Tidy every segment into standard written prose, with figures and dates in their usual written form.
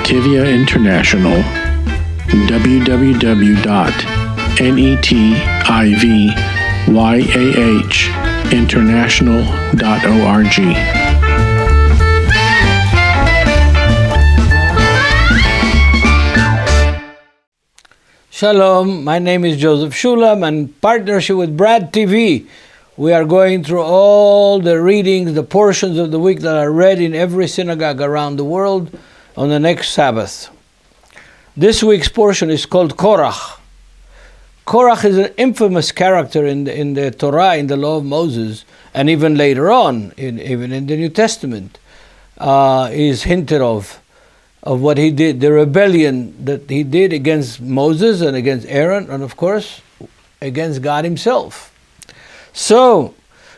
Netivyah International, www.netivyahinternational.org. Shalom, my name is Joseph Shulam, and in partnership with Brad TV, we are going through all the readings, the portions of the week that are read in every synagogue around the world on the next Sabbath. This week's portion is called Korach. Korach is an infamous character in the Torah, in the law of Moses, and even later on, even in the New Testament, is hinted of what he did, the rebellion that he did against Moses and against Aaron, and of course, against God himself. So,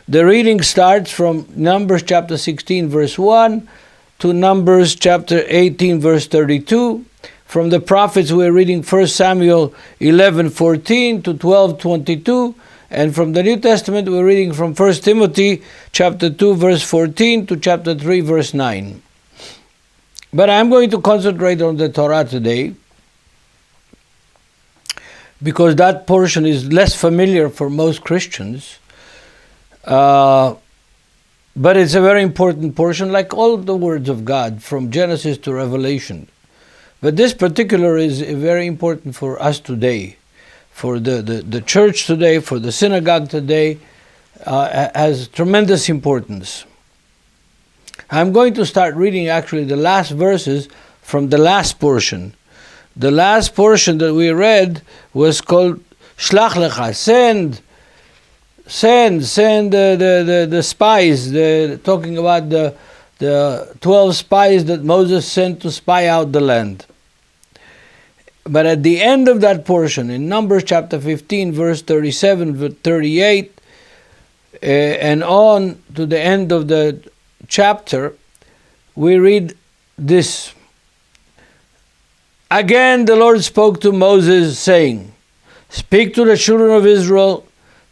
the reading starts from Numbers chapter 16, verse 1, to Numbers chapter 18, verse 32. From the prophets, we're reading 1 Samuel 11:14 to 12:22. And from the New Testament, we're reading from 1 Timothy chapter 2, verse 14 to chapter 3, verse 9. But I'm going to concentrate on the Torah today because that portion is less familiar for most Christians. But it's a very important portion, like all the words of God, from Genesis to Revelation. But this particular is very important for us today, for the church today, for the synagogue today, has tremendous importance. I'm going to start reading actually the last verses from the last portion. The last portion that we read was called Shlach Lecha, send the spies, talking about the 12 spies that Moses sent to spy out the land. But at the end of that portion, in Numbers chapter 15, verse 37, verse 38, and on to the end of the chapter, we read this. Again the Lord spoke to Moses, saying, "Speak to the children of Israel,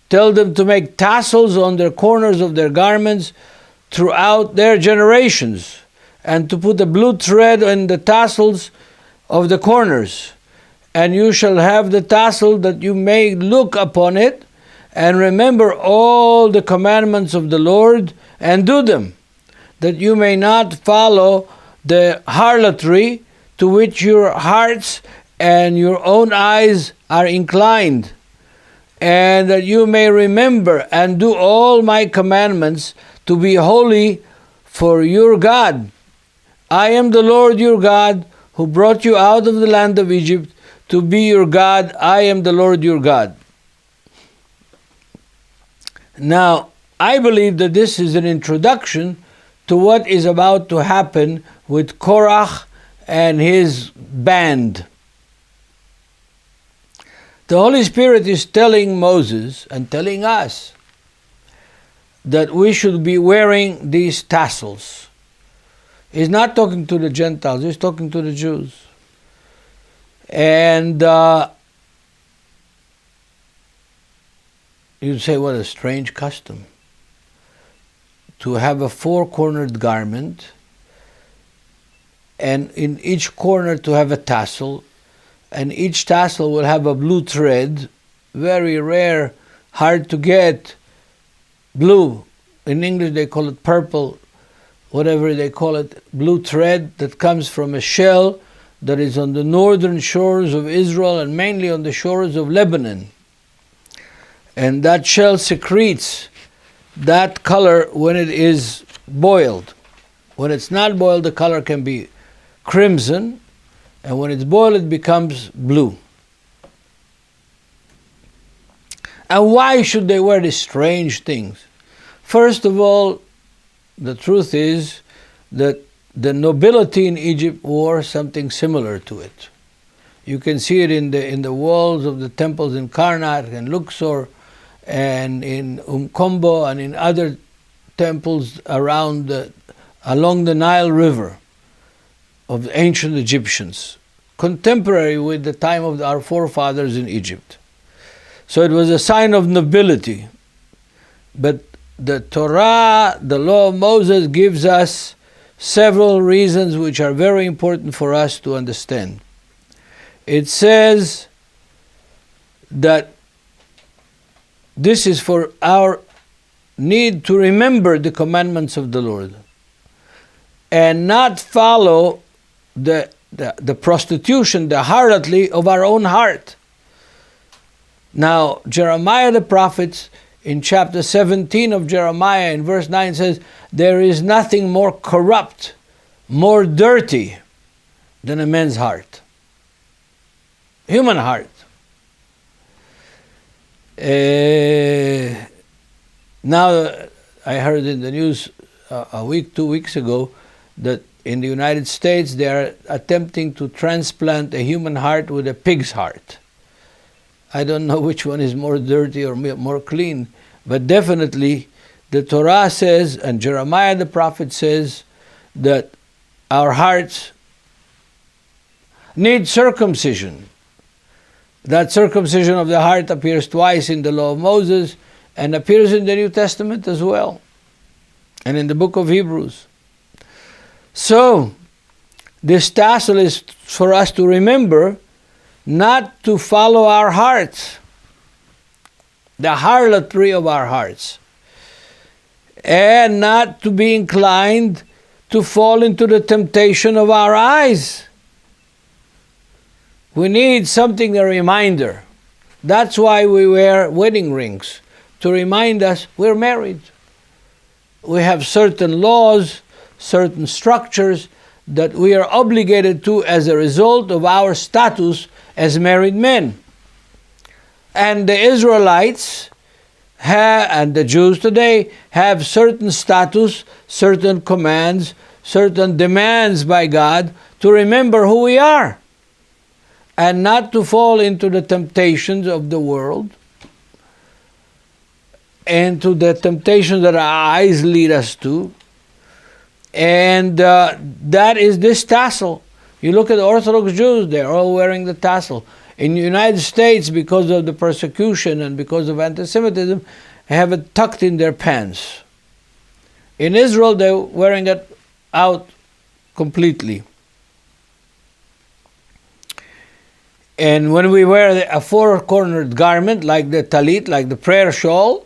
tell them to make tassels on the corners of their garments throughout their generations, and to put a blue thread on the tassels of the corners. And you shall have the tassel that you may look upon it, and remember all the commandments of the Lord, and do them, that you may not follow the harlotry to which your hearts and your own eyes are inclined, and that you may remember and do all my commandments to be holy for your God. I am the Lord your God, who brought you out of the land of Egypt to be your God. I am the Lord your God." Now, I believe that this is an introduction to what is about to happen with Korach and his band. The Holy Spirit is telling Moses and telling us that we should be wearing these tassels. He's not talking to the Gentiles, he's talking to the Jews. And you'd say, what a strange custom, to have a four-cornered garment, and in each corner to have a tassel, and each tassel will have a blue thread, very rare, hard to get, blue. In English they call it purple, whatever they call it, blue thread that comes from a shell that is on the northern shores of Israel and mainly on the shores of Lebanon. And that shell secretes that color when it is boiled. When it's not boiled, the color can be crimson, and when it's boiled, it becomes blue. And why should they wear these strange things? First of all, the truth is that the nobility in Egypt wore something similar to it. You can see it in the walls of the temples in Karnak and Luxor and in Kombo and in other temples along the Nile River of the ancient Egyptians, contemporary with the time of our forefathers in Egypt. So it was a sign of nobility. But the Torah, the law of Moses, gives us several reasons which are very important for us to understand. It says that this is for our need to remember the commandments of the Lord and not follow the prostitution, the harlotry of our own heart. Now, Jeremiah the prophet, in chapter 17 of Jeremiah, in verse 9 says, there is nothing more corrupt, more dirty than a man's heart. Human heart. Now, I heard in the news a week, 2 weeks ago, that in the United States they are attempting to transplant a human heart with a pig's heart. I don't know which one is more dirty or more clean, but definitely the Torah says, and Jeremiah the prophet says, that our hearts need circumcision. That circumcision of the heart appears twice in the law of Moses and appears in the New Testament as well, and in the book of Hebrews. So, this tassel is for us to remember not to follow our hearts, the harlotry of our hearts, and not to be inclined to fall into the temptation of our eyes. We need something, a reminder. That's why we wear wedding rings, to remind us we're married. We have certain laws, certain structures that we are obligated to as a result of our status as married men. And the Israelites and the Jews today have certain status, certain commands, certain demands by God to remember who we are and not to fall into the temptations of the world and to the temptations that our eyes lead us to. And that is this tassel. You look at the Orthodox Jews, they're all wearing the tassel. In the United States, because of the persecution and because of anti-Semitism, they have it tucked in their pants. In Israel, they're wearing it out completely. And when we wear a four-cornered garment, like the talit, like the prayer shawl,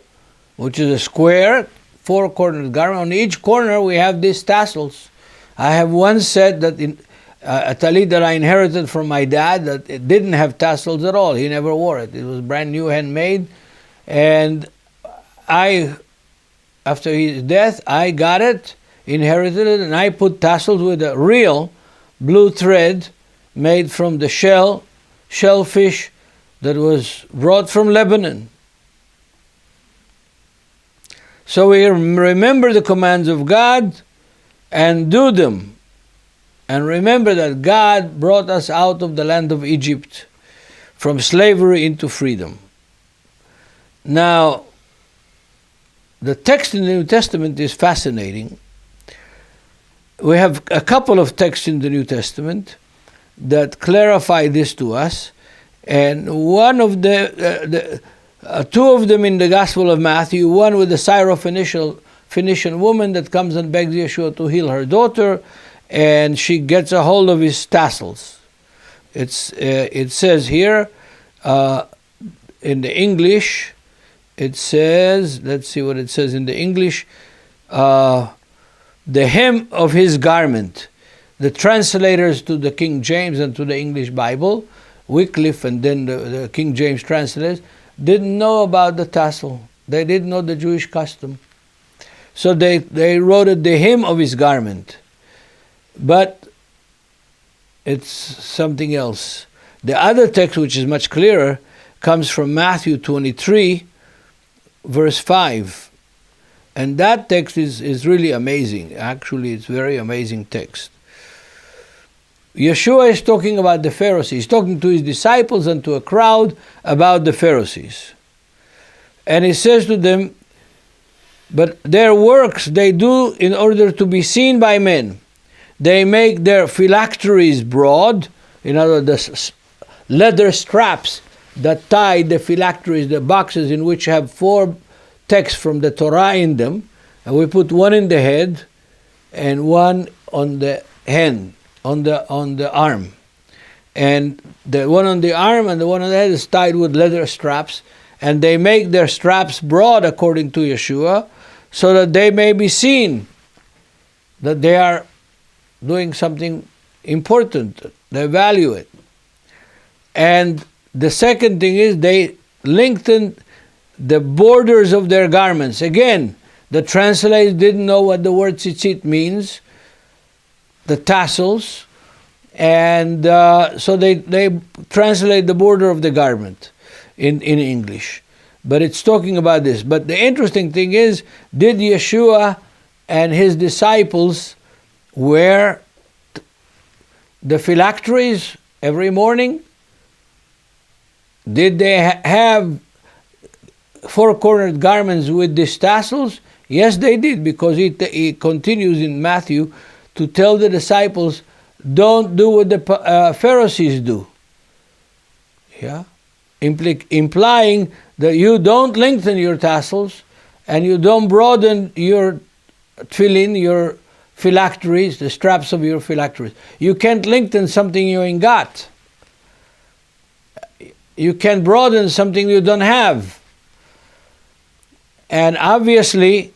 which is a square, four-cornered garment, on each corner we have these tassels. I have one set that a talit that I inherited from my dad that it didn't have tassels at all. He never wore it. It was brand new, handmade. And after his death, I got it, inherited it, and I put tassels with a real blue thread made from the shellfish that was brought from Lebanon. So we remember the commands of God and do them. And remember that God brought us out of the land of Egypt from slavery into freedom. Now, the text in the New Testament is fascinating. We have a couple of texts in the New Testament that clarify this to us, and one of two of them in the Gospel of Matthew, one with the Syro-Phoenician woman that comes and begs Yeshua to heal her daughter, and she gets a hold of his tassels. It says here, in the English, it says, let's see what it says in the English, the hem of his garment. The translators to the King James and to the English Bible, Wycliffe and then the King James translators, didn't know about the tassel. They didn't know the Jewish custom. So they wrote it, the hem of his garment. But it's something else. The other text, which is much clearer, comes from Matthew 23, verse 5. And that text is really amazing. Actually, it's a very amazing text. Yeshua is talking about the Pharisees. He's talking to his disciples and to a crowd about the Pharisees. And he says to them, but their works they do in order to be seen by men. They make their phylacteries broad, in other words, the leather straps that tie the phylacteries, the boxes in which have 4 texts from the Torah in them, and we put one in the head, and one on the hand, on the arm. And the one on the arm and the one on the head is tied with leather straps, and they make their straps broad according to Yeshua, so that they may be seen that they are doing something important. They value it. And the second thing is they lengthened the borders of their garments. Again, the translators didn't know what the word tzitzit means, the tassels, and so they translate the border of the garment in English. But it's talking about this. But the interesting thing is, did Yeshua and his disciples wear the phylacteries every morning? Did they have four-cornered garments with these tassels? Yes, they did, because he continues in Matthew to tell the disciples, don't do what the Pharisees do. Yeah, implying that you don't lengthen your tassels and you don't broaden your tefillin, your phylacteries, the straps of your phylacteries. You can't lengthen something you ain't got. You can't broaden something you don't have. And obviously,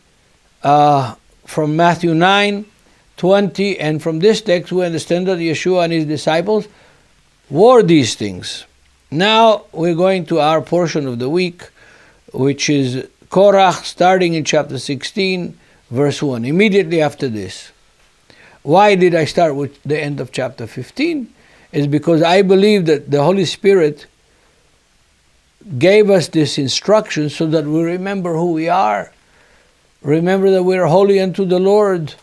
from Matthew 9:20, and from this text, we understand that Yeshua and his disciples wore these things. Now we're going to our portion of the week, which is Korach, starting in chapter 16, verse 1, immediately after this. Why did I start with the end of chapter 15? Is because I believe that the Holy Spirit gave us this instruction so that we remember who we are. Remember that we are holy unto the Lord.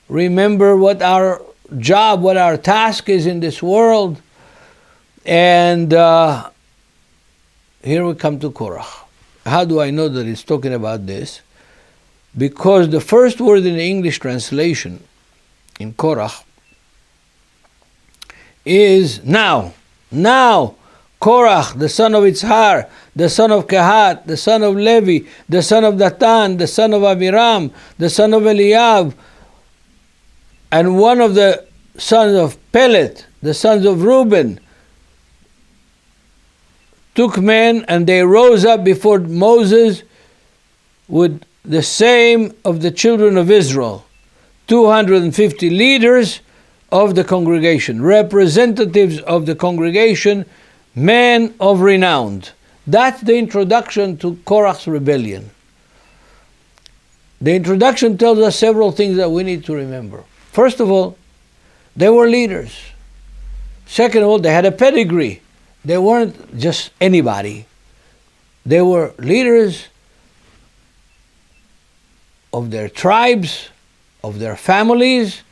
Remember what our job, what our task is in this world. And here we come to Korah. How do I know that it's talking about this? Because the first word in the English translation in Korah is now. Now, Korach, the son of Itzhar, the son of Kehat, the son of Levi, the son of Datan, the son of Abiram, the son of Eliab, and one of the sons of Pelet, the sons of Reuben, took men, and they rose up before Moses with the same of the children of Israel, 250 leaders of the congregation, representatives of the congregation, men of renown. That's the introduction to Korach's rebellion. The introduction tells us several things that we need to remember. First of all, they were leaders. Second of all, they had a pedigree. They weren't just anybody. They were leaders of their tribes, of their families,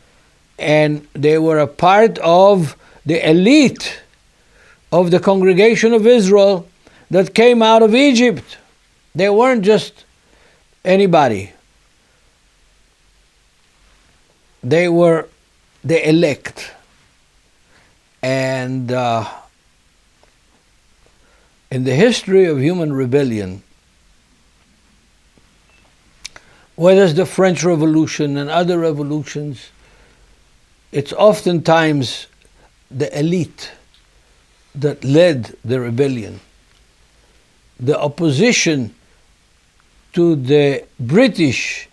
and they were a part of the elite of the congregation of Israel that came out of Egypt. They weren't just anybody. They were the elect. And in the history of human rebellion, whether it's the French Revolution and other revolutions, it's oftentimes the elite that led the rebellion. The opposition to the British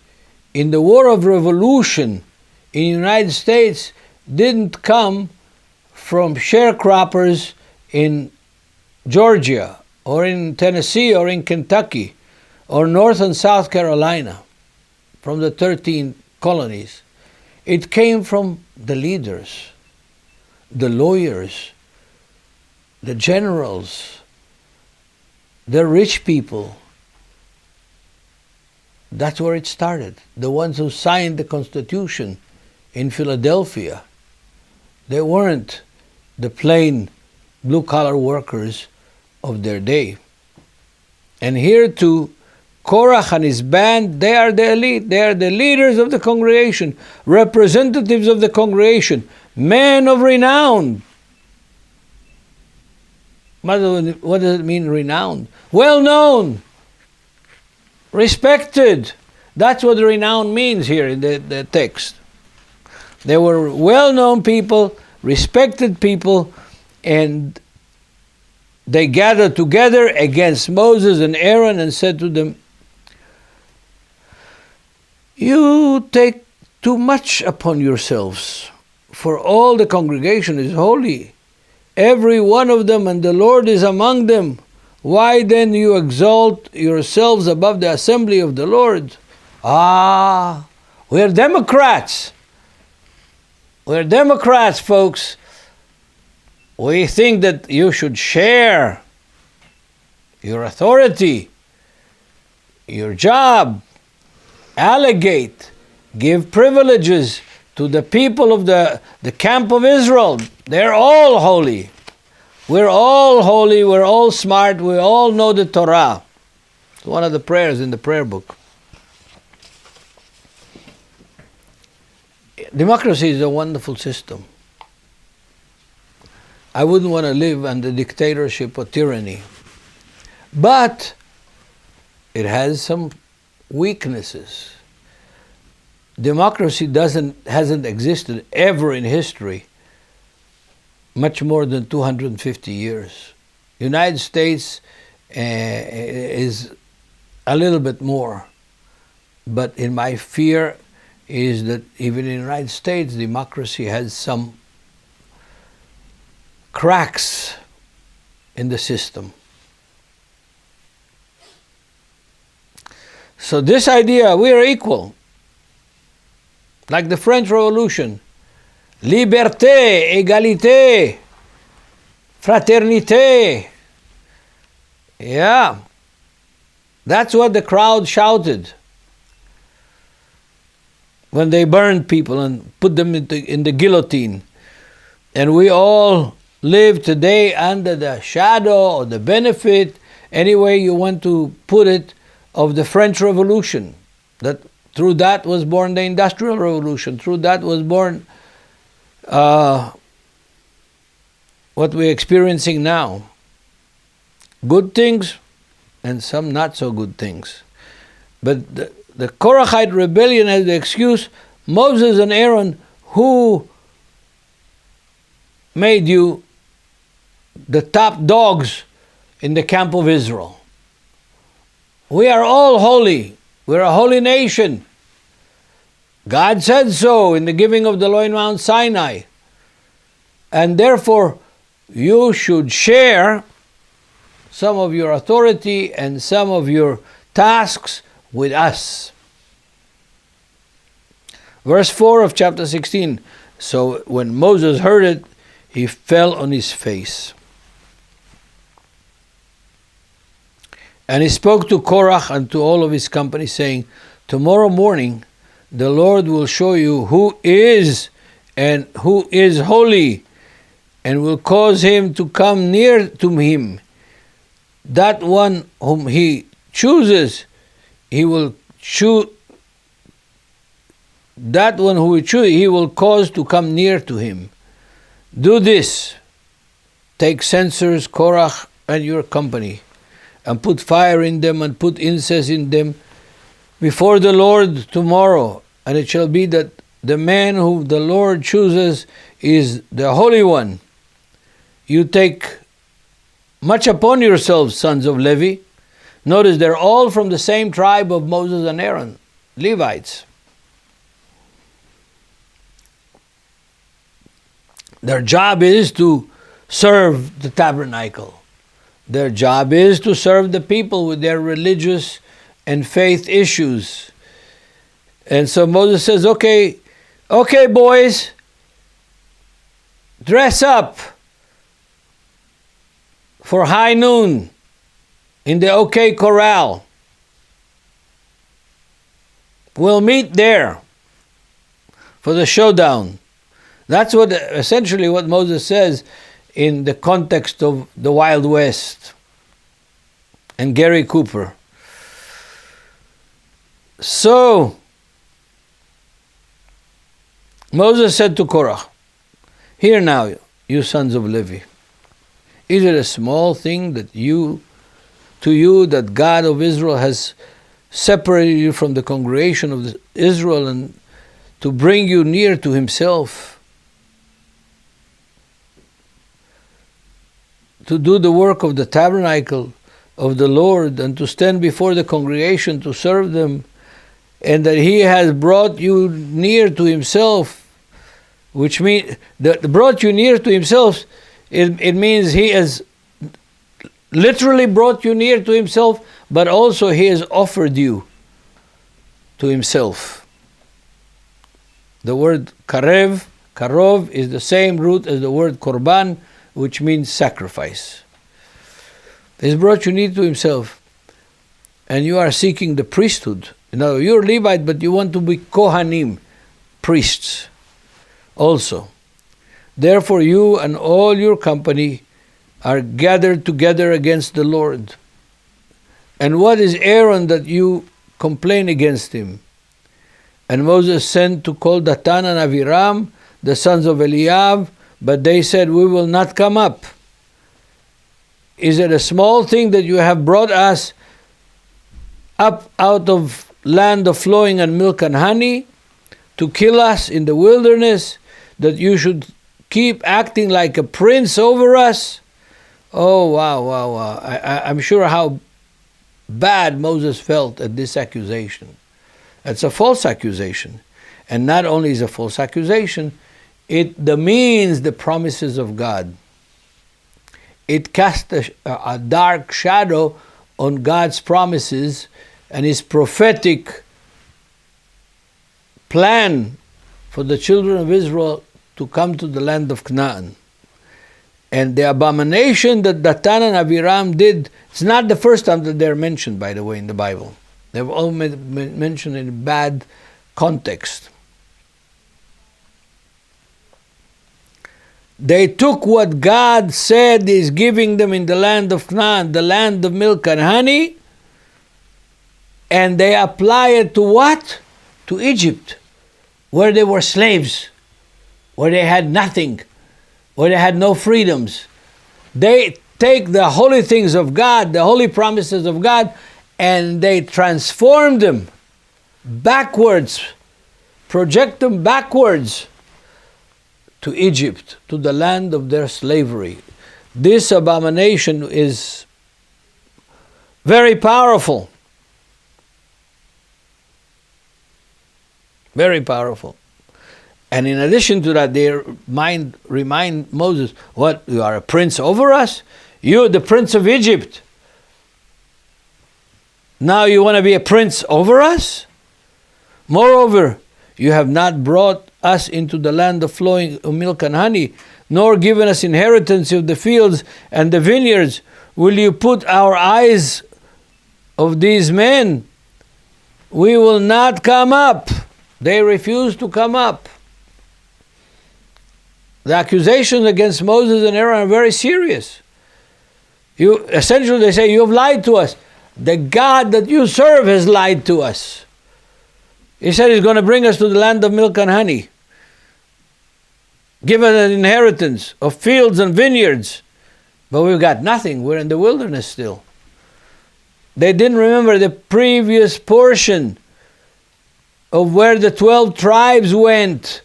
in the War of Revolution in the United States didn't come from sharecroppers in Georgia or in Tennessee or in Kentucky or North and South Carolina, from the 13 colonies. It came from the leaders, the lawyers, the generals, the rich people. That's where it started. The ones who signed the Constitution in Philadelphia. They weren't the plain blue-collar workers of their day. And here too, Korach and his band, they are the elite. They are the leaders of the congregation, representatives of the congregation, men of renown. What does it mean, renowned? Well known, respected. That's what renown means here in the text. They were well-known people, respected people, and they gathered together against Moses and Aaron and said to them, "You take too much upon yourselves, for all the congregation is holy, every one of them, and the Lord is among them. Why then you exalt yourselves above the assembly of the Lord?" We're Democrats. We're Democrats, folks. We think that you should share your authority, your job, allegate, give privileges to the people of the camp of Israel. They're all holy. We're all holy, we're all smart, we all know the Torah. It's one of the prayers in the prayer book. Democracy is a wonderful system. I wouldn't want to live under dictatorship or tyranny. But it has some weaknesses. Democracy hasn't existed ever in history, much more than 250 years. United States is a little bit more. But in my fear is that even in the United States, democracy has some cracks in the system. So this idea, we are equal, like the French Revolution, liberté, égalité, fraternité. Yeah, that's what the crowd shouted when they burned people and put them in the guillotine. And we all live today under the shadow or the benefit, any way you want to put it, of the French Revolution. That through that was born the Industrial Revolution. Through that was born what we're experiencing now. Good things and some not so good things. But the Korachite rebellion has the excuse, Moses and Aaron, who made you the top dogs in the camp of Israel? We are all holy. We're a holy nation. God said so in the giving of the law in Mount Sinai. And therefore, you should share some of your authority and some of your tasks with us. Verse 4 of chapter 16. So when Moses heard it, he fell on his face. And he spoke to Korach and to all of his company, saying, tomorrow morning the Lord will show you who is and who is holy, and will cause him to come near to him. That one whom he chooses, he will choose. That one who he chooses, he will cause to come near to him. Do this. Take censers, Korach, and your company, and put fire in them, and put incense in them before the Lord tomorrow. And it shall be that the man whom the Lord chooses is the Holy One. You take much upon yourselves, sons of Levi. Notice they're all from the same tribe of Moses and Aaron, Levites. Their job is to serve the tabernacle. Their job is to serve the people with their religious and faith issues. And so Moses says, okay, boys, dress up for high noon in the Corral. We'll meet there for the showdown. That's what essentially what Moses says in the context of the Wild West and Gary Cooper. So Moses said to Korah, hear now, you sons of Levi, is it a small thing that that God of Israel has separated you from the congregation of Israel and to bring you near to himself, to do the work of the tabernacle of the Lord, and to stand before the congregation to serve them, and that he has brought you near to himself, which means that brought you near to himself, it means he has literally brought you near to himself, but also he has offered you to himself. The word karov is the same root as the word korban, which means sacrifice. He's brought you near to himself, and you are seeking the priesthood. Now, you're Levite, but you want to be Kohanim, priests also. Therefore, you and all your company are gathered together against the Lord. And what is Aaron that you complain against him? And Moses sent to call Datan and Aviram, the sons of Eliab, but they said, we will not come up. Is it a small thing that you have brought us up out of land of flowing and milk and honey, to kill us in the wilderness, that you should keep acting like a prince over us? Oh, wow. I'm sure how bad Moses felt at this accusation. It's a false accusation. And not only is it a false accusation, it demeans the promises of God. It casts a dark shadow on God's promises and his prophetic plan for the children of Israel to come to the land of Canaan. And the abomination that Datan and Aviram did, it's not the first time that they're mentioned, by the way, in the Bible. They've all been mentioned in bad context. They took what God said is giving them in the land of Canaan, the land of milk and honey, and they apply it to what? To Egypt, where they were slaves, where they had nothing, where they had no freedoms. They take the holy things of God, the holy promises of God, and they transform them backwards, project them backwards to Egypt, to the land of their slavery. This abomination is very powerful. Very powerful. And in addition to that, they remind Moses, what, you are a prince over us? You're the prince of Egypt. Now you want to be a prince over us? Moreover, you have not brought us into the land of flowing milk and honey, nor given us inheritance of the fields and the vineyards. Will you put our eyes of these men? We will not come up. They refuse to come up. The accusations against Moses and Aaron are very serious. Essentially, they say, you have lied to us. The God that you serve has lied to us. He said he's going to bring us to the land of milk and honey. Give us an inheritance of fields and vineyards. But we've got nothing. We're in the wilderness still. They didn't remember the previous portion of where the 12 tribes went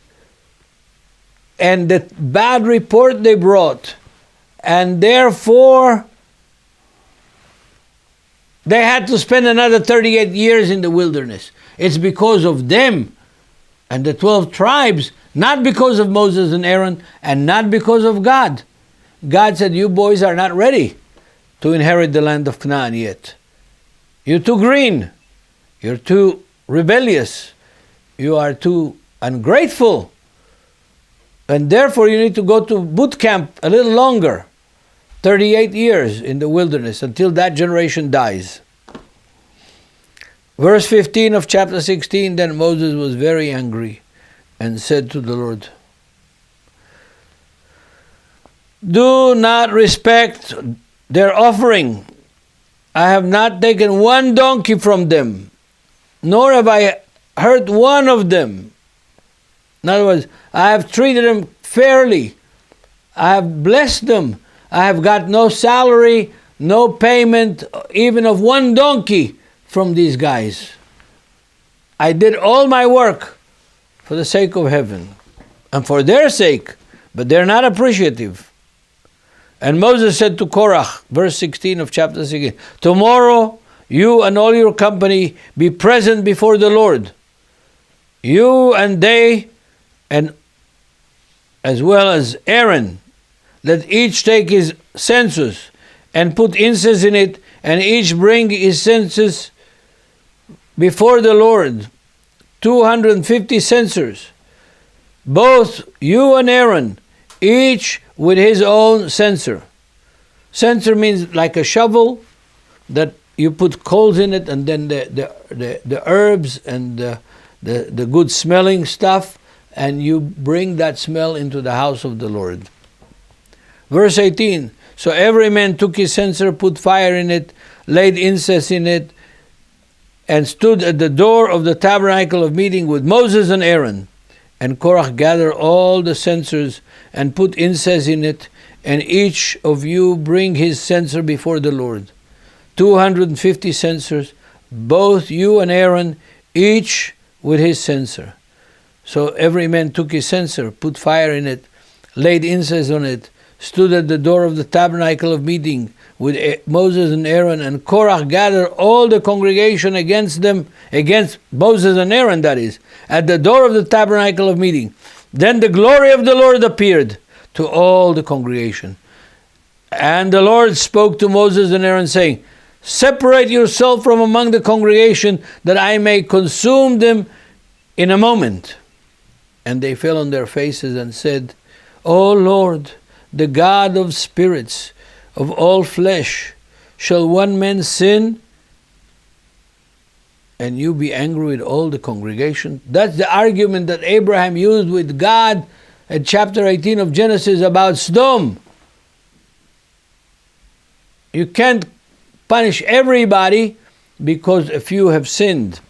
and the bad report they brought. And therefore, they had to spend another 38 years in the wilderness. It's because of them and the 12 tribes, not because of Moses and Aaron, and not because of God. God said, you boys are not ready to inherit the land of Canaan yet. You're too green. You're too rebellious. You are too ungrateful. And therefore you need to go to boot camp a little longer. 38 years in the wilderness until that generation dies. Verse 15 of chapter 16, then Moses was very angry and said to the Lord, do not respect their offering. I have not taken one donkey from them, nor have I hurt one of them. In other words, I have treated them fairly. I have blessed them. I have got no salary, no payment, even of one donkey from these guys. I did all my work for the sake of heaven and for their sake, but they're not appreciative. And Moses said to Korach, verse 16 of chapter 16, tomorrow you and all your company be present before the Lord, you and they, and as well as Aaron. Let each take his census and put incense in it, and each bring his census before the Lord, 250 censers, both you and Aaron, each with his own censer. Censer means like a shovel that you put coals in it, and then the herbs and the good smelling stuff, and you bring that smell into the house of the Lord. Verse 18, so every man took his censer, put fire in it, laid incense in it, and stood at the door of the tabernacle of meeting with Moses and Aaron. And Korach gathered all the censers and put incense in it, and each of you bring his censer before the Lord. 250 censers, both you and Aaron, each with his censer. So every man took his censer, put fire in it, laid incense on it, stood at the door of the tabernacle of meeting with Moses and Aaron, and Korach gathered all the congregation against them, against Moses and Aaron, that is, at the door of the tabernacle of meeting. Then the glory of the Lord appeared to all the congregation. And the Lord spoke to Moses and Aaron, saying, separate yourself from among the congregation, that I may consume them in a moment. And they fell on their faces and said, O Lord, the God of spirits, of all flesh, shall one man sin and you be angry with all the congregation? That's the argument that Abraham used with God at chapter 18 of Genesis about Sodom. You can't punish everybody because a few have sinned.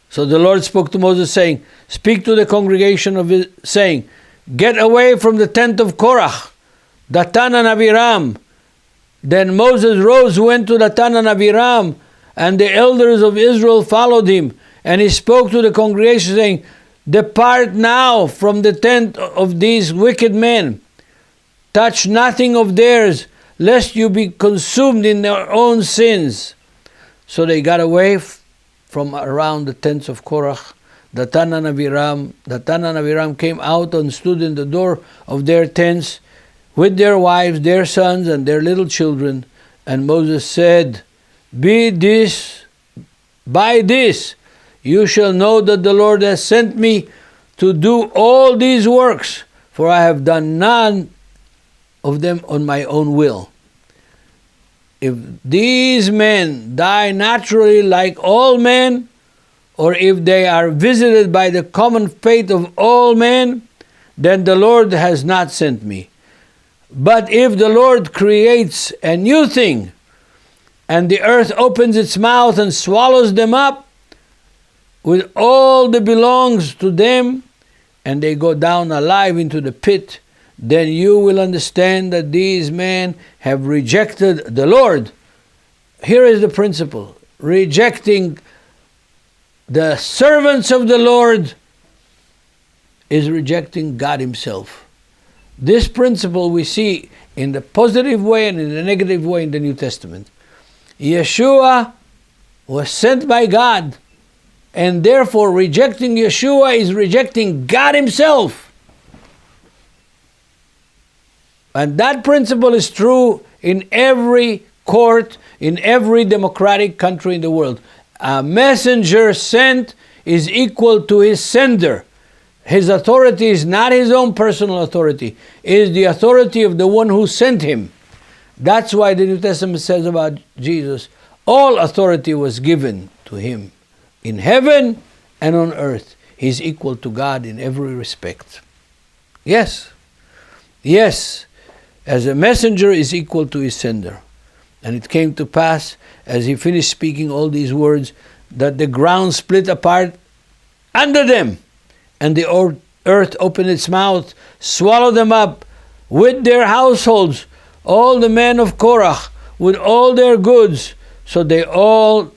So the Lord spoke to Moses, saying, speak to the congregation of it, saying, get away from the tent of Korach, Datan and Abiram. Then Moses rose, went to Datan and Abiram, and the elders of Israel followed him. And he spoke to the congregation, saying, depart now from the tent of these wicked men. Touch nothing of theirs, lest you be consumed in their own sins. So they got away from around the tents of Korach, Datan and Abiram. Datan and Abiram came out and stood in the door of their tents with their wives, their sons, and their little children. And Moses said, by this you shall know that the Lord has sent me to do all these works, for I have done none of them on my own will. If these men die naturally like all men, or if they are visited by the common fate of all men, then the Lord has not sent me. But if the Lord creates a new thing, and the earth opens its mouth and swallows them up with all that belongs to them, and they go down alive into the pit, then you will understand that these men have rejected the Lord. Here is the principle. Rejecting the servants of the Lord is rejecting God himself. This principle we see in the positive way and in the negative way in the New Testament. Yeshua was sent by God, and therefore rejecting Yeshua is rejecting God himself. And that principle is true in every court, in every democratic country in the world. A messenger sent is equal to his sender. His authority is not his own personal authority. It is the authority of the one who sent him. That's why the New Testament says about Jesus, all authority was given to him in heaven and on earth. He's equal to God in every respect. Yes, as a messenger is equal to his sender. And it came to pass, as he finished speaking all these words, that the ground split apart under them, and the earth opened its mouth, swallowed them up with their households, all the men of Korah, with all their goods. So they all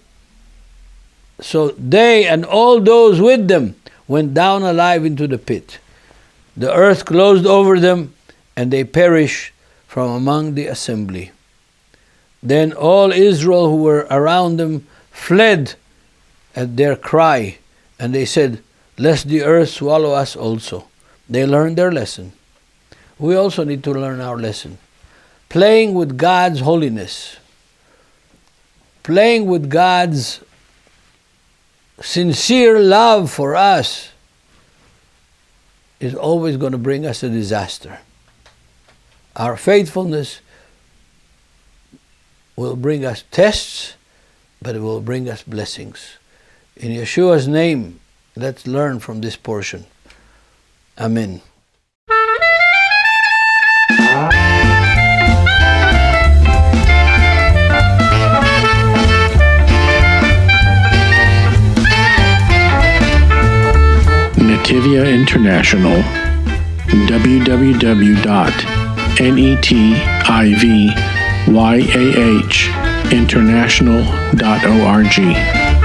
So they and all those with them went down alive into the pit. The earth closed over them, and they perished from among the assembly. Then all Israel who were around them fled at their cry, and they said, "Lest the earth swallow us also." They learned their lesson. We also need to learn our lesson. Playing with God's holiness, playing with God's sincere love for us is always going to bring us a disaster. Our faithfulness will bring us tests, but it will bring us blessings. In Yeshua's name, let's learn from this portion. Amen. Netivyah International, www.netivyahinternational.org